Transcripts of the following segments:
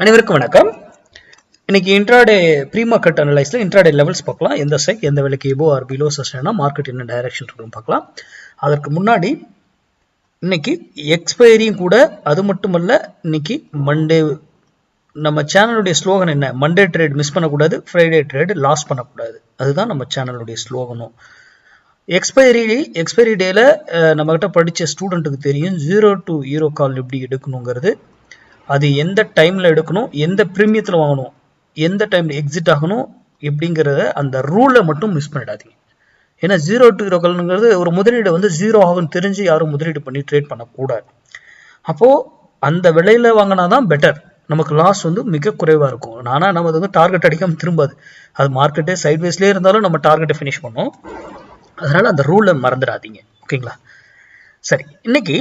அனைவருக்கும் வணக்கம். இன்னைக்கு இன்ட்ராடே ப்ரீ மார்க்கெட் அனலைஸ்ல இன்ட்ராடே லெவல்ஸ் பார்க்கலாம். எந்த ஸ்ட்ரைக் எந்த விலைக்கு எபோ ஆர் பிலோ சஸ்டைனா மார்க்கெட் என்ன டைரக்ஷன் இருக்குன்னு பார்க்கலாம். அதற்கு முன்னாடி இன்னைக்கு எக்ஸ்பைரியும் கூட. அது மட்டுமல்ல, இன்னைக்கு மண்டே. நம்ம சேனலுடைய ஸ்லோகன் என்ன? மண்டே ட்ரேட் மிஸ் பண்ணக்கூடாது, ஃப்ரைடே ட்ரேட் லாஸ் பண்ணக்கூடாது. அதுதான் நம்ம சேனலுடைய ஸ்லோகனும். எக்ஸ்பைரி டேல நம்ம கிட்ட படிச்ச ஸ்டூடெண்ட்டுக்கு தெரியும் 0 to ஹீரோ கால் எப்படி எடுக்கணுங்கிறது. அது எந்த டைம்ல எடுக்கணும், எந்த பிரீமியத்தில் வாங்கணும், எந்த டைம்ல எக்ஸிட் ஆகணும் எப்படிங்கிறத அந்த ரூலை மட்டும் மிஸ் பண்ணிடாதீங்க. ஏன்னா 0 to ஹீரோ கால்ங்கிறது ஒரு முதலீடு வந்து 0 ஆகும்னு தெரிஞ்சு யாரும் முதலீடு பண்ணி ட்ரேட் பண்ணக்கூடாது. அப்போ அந்த விலையில வாங்கினாதான் பெட்டர். நமக்கு லாஸ் வந்து மிக குறைவா இருக்கும். ஆனா நம்ம வந்து டார்கெட் அடிக்காம திரும்பாது. அது மார்க்கெட்டே சைட்வேஸ்லேயே இருந்தாலும் நம்ம டார்கெட்டை ஃபினிஷ் பண்ணோம். அதனால அந்த ரூலை மறந்துடாதீங்க. ஓகேங்களா? சரி, இன்னைக்கு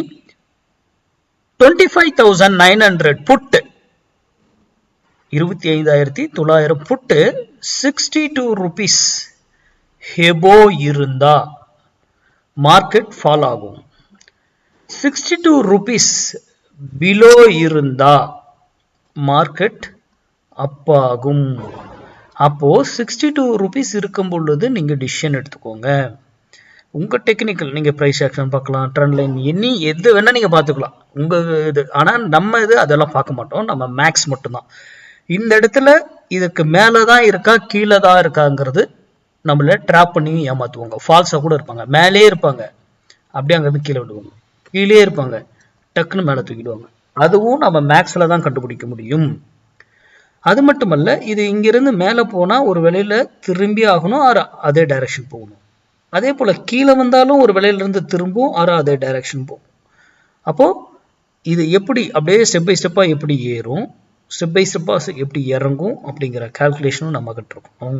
25,900 புட்டு, 25,900 புட்டு 62 rupees ஹெபோ இருந்தா மார்க்கெட் ஃபால் ஆகும். 62 rupees பிலோ இருந்தா மார்க்கெட் அப் ஆகும். அப்போ 62 rupees இருக்கும் பொழுது நீங்க டிசிஷன் எடுத்துக்கோங்க. உங்க டெக்னிக்கல், நீங்க பிரைஸ் ஆக்ஷன் பார்க்கலாம், ட்ரெண்ட் லைன், எது வேணா நீங்க பார்த்துக்கலாம் உங்க இது. ஆனா நம்ம இது அதெல்லாம் பார்க்க மாட்டோம். நம்ம மேக்ஸ் மட்டும்தான். இந்த இடத்துல இதுக்கு மேலதான் இருக்கா கீழே தான் இருக்காங்கிறது நம்மள ட்ராப் பண்ணி ஏமாத்துவாங்க. ஃபால்ஸா கூட இருப்பாங்க, மேலே இருப்பாங்க, அப்படியே அங்கிருந்து கீழே விடுவாங்க, கீழே இருப்பாங்க, டக்குன்னு மேலே தூக்கிடுவாங்க. அதுவும் நம்ம மேக்ஸ்ல தான் கண்டுபிடிக்க முடியும். அது மட்டுமல்ல, இது இங்கிருந்து மேலே போனா ஒரு விலையில திரும்பி ஆகணும், அதே டைரக்ஷன் போகணும். அதே போல கீழே வந்தாலும் ஒரு விலையிலிருந்து திரும்பும், அதே டைரக்ஷன் போகும். அப்போ இது எப்படி அப்படியே ஸ்டெப் பை ஸ்டெப்பா எப்படி ஏறும், ஸ்டெப் பை ஸ்டெப்பா எப்படி இறங்கும் அப்படிங்கிற கால்குலேஷனும் நம்ம கிட்ட இருக்கும்.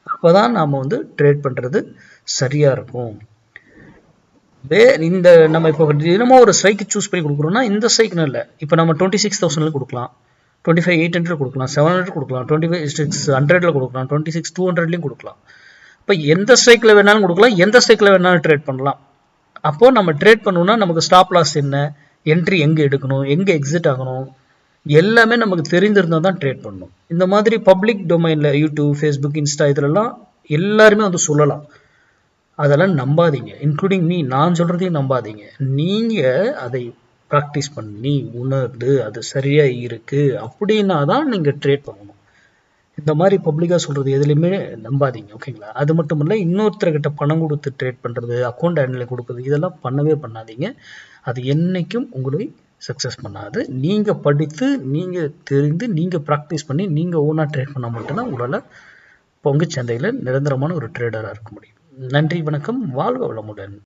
அப்போதான் நாம வந்து ட்ரேட் பண்றது சரியா இருக்கும். இந்த நம்ம இப்போ தினமும் ஒரு ஸ்ட்ரைக்கு சூஸ் பண்ணி கொடுக்குறோம்னா இந்த ஸ்ட்ரைக்னு இல்லை. இப்போ நம்ம 26,000 கொடுக்கலாம், 25,800 கொடுக்கலாம், 700 கொடுக்கலாம், 25,600 கொடுக்கலாம், 26,200 கொடுக்கலாம். இப்போ எந்த ஸ்ட்ரைக்ல வேணாலும் கொடுக்கலாம், எந்த ஸ்ட்ரைக்ல வேணாலும் ட்ரேட் பண்ணலாம். அப்போ நம்ம ட்ரேட் பண்ணணும்னா நமக்கு ஸ்டாப் லாஸ் என்ன, என்ட்ரி எங்க எடுக்கணும், எங்க எக்ஸிட் ஆகணும், எல்லாமே நமக்கு தெரிந்திருந்தா தான் ட்ரேட் பண்ணணும். இந்த மாதிரி பப்ளிக் டொமைன்ல யூடியூப், ஃபேஸ்புக், இன்ஸ்டா இதுலலாம் எல்லாருமே வந்து சொல்லலாம். அதெல்லாம் நம்பாதீங்க, இன்க்ளூடிங் மீ. நான் சொல்றதையும் நம்பாதீங்க. நீங்க அதை ப்ராக்டிஸ் பண்ணி உணர்ந்து அது சரியா இருக்கு அப்படின்னா தான் நீங்க ட்ரேட் பண்ணணும். இந்த மாதிரி பப்ளிக்கா சொல்றது எதுலையுமே நம்பாதீங்க. ஓகேங்களா? அது மட்டும் இல்லை, இன்னொருத்தர்கிட்ட பணம் கொடுத்து ட்ரேட் பண்றது, அக்கௌண்ட் ஹேண்டில் கொடுக்குறது, இதெல்லாம் பண்ணவே பண்ணாதீங்க. அது என்னைக்கும் உங்களை சக்சஸ் பண்ணாது. நீங்க படித்து, நீங்க தெரிந்து, நீங்க ப்ராக்டிஸ் பண்ணி, நீங்க ஓனா ட்ரேட் பண்ண மட்டும்தான் உங்களால பங்கு சந்தையில நிரந்தரமான ஒரு ட்ரேடரா இருக்க முடியும். நன்றி, வணக்கம், வாழ்க வளமுடன்.